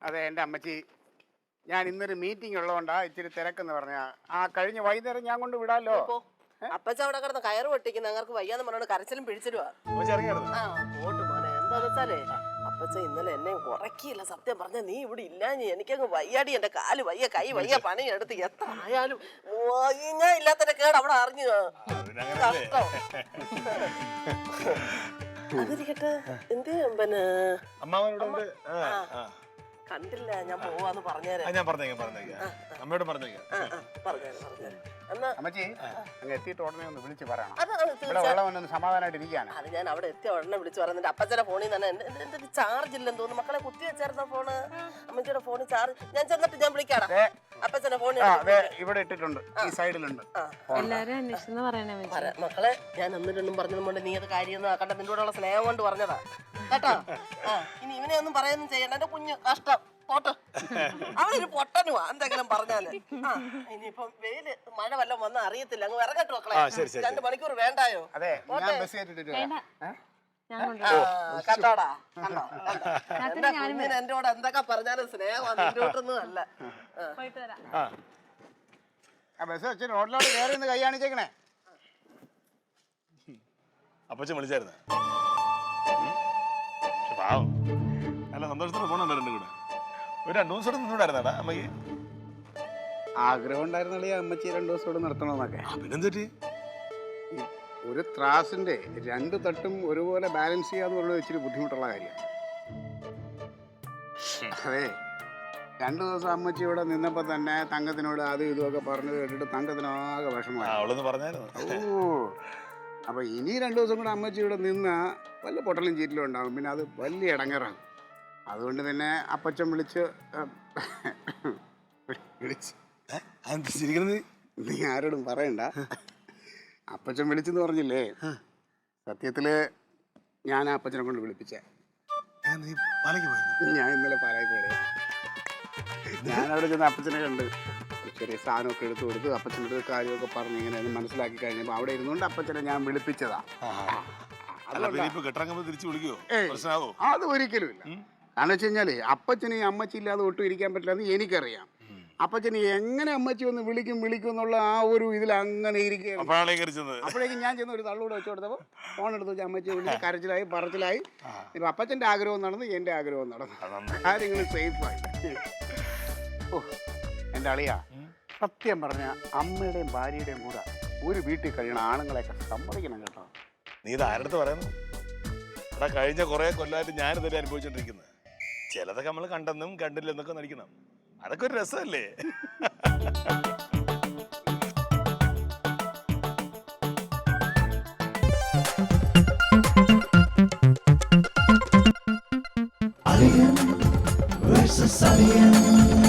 അതെ എൻ്റെ അമ്മച്ചി, ഞാൻ ഇന്നൊരു മീറ്റിംഗ് ഉള്ളതുകൊണ്ടാ ഇച്ചിരി തിരക്കെന്ന് പറഞ്ഞ. ആ കഴിഞ്ഞ വൈകുന്നേരം ഞാൻ കൊണ്ട് വിടാലോ. അപ്പച്ച അവിടെ കിടന്ന് കയറ് പൊട്ടിക്കുന്ന ഞങ്ങൾക്ക് വയ്യാന്ന് പറഞ്ഞോണ്ട് കരച്ചിലും പിടിച്ചിരുവാ. എന്താന്ന് വെച്ചാലേ അപ്പച്ച ഇന്നലെ എന്നെ ഉറക്കിയില്ല. സത്യം പറഞ്ഞ നീ ഇവിടെ ഇല്ല, എനിക്കങ്ങ് വയ്യാടി, എന്റെ കാല് വയ്യ, കൈ വയ്യ, പണിയെടുത്ത് എത്ര ആയാലും ഞാൻ ഇല്ലാത്തന്റെ കേട് അവിടെ അറിഞ്ഞു. കഷ്ടം. അതിരിക്കട്ടെ, എന്ത് പിന്നെ കണ്ടില്ല, ഞാൻ പോവാന്ന് പറഞ്ഞേരാ. അമ്മയോട് പറഞ്ഞേക്കാം. അമ്മച്ചി അങ്ങ് എത്തിയിട്ട് ഉടനെ ഒന്ന് വിളിച്ച് പറയണം. ഇവിടെ വെള്ളം സമാധാനമായിട്ട് ഇരിക്കുകയാണ്. അത് ഞാൻ അവിടെ എത്തിയ ഉടനെ വിളിച്ചു പറയുന്നുണ്ട്. അപ്പച്ചന്റെ ഫോണിൽ തന്നെ എന്റെ ചാർജ് ഇല്ലെന്ന് തോന്നുന്നു. മക്കളെ കുത്തി വെച്ചായിരുന്ന ഫോണ്, അമ്മച്ചിയുടെ ഫോണിൽ ചാർജ്. ഞാൻ ചെന്നിട്ട് ഞാൻ വിളിക്കാടാ. അപ്പച്ചന്റെ ഫോൺ ഇവിടെ ഇട്ടിട്ടുണ്ട്, ഈ സൈഡിലുണ്ട്. മക്കളെ ഞാൻ ഒന്നും പറഞ്ഞതും കൊണ്ട് നീ അത് കാര്യമൊന്നും ആക്കണ്ട. നിന്റെ കൂടെയുള്ള സ്നേഹം കൊണ്ട് പറഞ്ഞതാ കേട്ടോ. ഇനി ഇവനെ ഒന്നും പറയുകയൊന്നും ചെയ്യണ്ട. എന്റെ കുഞ്ഞ് കഷ്ടം പോട്ട്, അവനൊരു പൊട്ടനുവാ എന്തെങ്കിലും പറഞ്ഞാല്. ഇനിയിപ്പം വെയില് മഴ വല്ലതും വന്നാ അറിയത്തില്ല. അങ്ങ് ഇറങ്ങട്ടെ മക്കളെ, 2 മണിക്കൂർ വേണ്ടായോ? കണ്ടോടാ, കണ്ടോ എന്റെ കുഞ്ഞിന് എന്റെ കൂടെ എന്തൊക്കെ പറഞ്ഞാലും സ്നേഹമാണ്, നിന്റെ കൂട്ടൊന്നും അല്ല. ബസ് വെച്ച് റോഡിലോട്ട് കയറി കൈ കാണിച്ചേക്കണേ. അപ്പച്ചൻ വിളിച്ചായിരുന്നു. പാവം നല്ല സന്തോഷത്തോടെ പോകണുണ്ടോ രണ്ടും കൂടെ. ഒരു 2 ദിവസം നിന്നോടായിരുന്നാടാ അമ്മയ്ക്ക്? ആഗ്രഹം ഉണ്ടായിരുന്നല്ലേ അമ്മച്ചി 2 ദിവസം ഇവിടെ നിർത്തണമെന്നൊക്കെ. പിന്നെന്തൊരു ഒരു ത്രാസിന്റെ 2 തട്ടും ഒരുപോലെ ബാലൻസ് ചെയ്യാന്ന് പറയുന്നത് ഇച്ചിരി ബുദ്ധിമുട്ടുള്ള കാര്യമാണ്. അതെ, 2 ദിവസം അമ്മച്ചി ഇവിടെ നിന്നപ്പോ തന്നെ തങ്കത്തിനോട് അതും ഇതുമൊക്കെ പറഞ്ഞത് കേട്ടിട്ട് തങ്കത്തിനാകെ വിഷമമായി. അപ്പൊ ഇനി 2 ദിവസം കൂടെ അമ്മച്ചി ഇവിടെ നിന്നാ വല്ല പൊട്ടലും ചീറ്റിലും ഉണ്ടാകും. പിന്നെ അത് വലിയ ഇടങ്ങേറാണ്. അതുകൊണ്ട് തന്നെ അപ്പച്ചൻ വിളിച്ച് നീ ആരോടും പറയണ്ട. അപ്പച്ചൻ വിളിച്ചെന്ന് പറഞ്ഞില്ലേ, സത്യത്തില് ഞാൻ അപ്പച്ചനെ കൊണ്ട് വിളിപ്പിച്ചേ. ഞാൻ ഇന്നലെ പാലായി പോയേ. ഞാൻ അവിടെ ചെന്ന് അപ്പച്ചനെ കണ്ട് ചെറിയ സാധനമൊക്കെ എടുത്തു കൊടുത്ത് അപ്പച്ചൻ്റെ കാര്യമൊക്കെ പറഞ്ഞ് ഇങ്ങനെ മനസ്സിലാക്കി കഴിഞ്ഞപ്പോൾ അവിടെ ഇരുന്നുകൊണ്ട് അപ്പച്ചനെ ഞാൻ വിളിപ്പിച്ചതാ. അത് ഒരിക്കലും ഇല്ല. കാരണം വെച്ച് കഴിഞ്ഞാല് അപ്പച്ചന് അമ്മച്ചി ഇല്ലാതെ ഒട്ടും ഇരിക്കാൻ പറ്റില്ല എന്ന് എനിക്കറിയാം. അപ്പച്ചന് എങ്ങനെ അമ്മച്ചി ഒന്ന് വിളിക്കും എന്നുള്ള ആ ഒരു ഇതിൽ അങ്ങനെ ഇരിക്കുകയാണ്. അപ്പോഴേക്കും ഞാൻ ചെന്ന് ഒരു തള്ളൂടെ വെച്ച് കൊടുത്തപ്പോൾ ഫോൺ എടുത്ത് വെച്ച് അമ്മച്ചിയെ വിളിച്ച് കരച്ചിലായി പറച്ചിലായി. ഇപ്പം അപ്പച്ചൻ്റെ ആഗ്രഹം നടന്നു, എൻ്റെ ആഗ്രഹവും നടന്നു, കാര്യങ്ങൾ സേഫായി. ഓ എൻ്റെ അളിയാ, സത്യം പറഞ്ഞ അമ്മയുടെയും ഭാര്യയുടെയും കൂടെ ഒരു വീട്ടിൽ കഴിയണ ആണുങ്ങളെയൊക്കെ സമ്മതിക്കണം കേട്ടോ. നീ ഇത് ആരുടെ പറയുന്നു? എടാ, കഴിഞ്ഞ കുറെ കൊല്ലമായിട്ട് ഞാനിതല്ലേ അനുഭവിച്ചോണ്ടിരിക്കുന്നത്. ചിലതൊക്കെ നമ്മൾ കണ്ടെന്നും കണ്ടില്ലെന്നൊക്കെ നടിക്കണം. അതൊക്കെ ഒരു രസമല്ലേ? Alien versus Alien.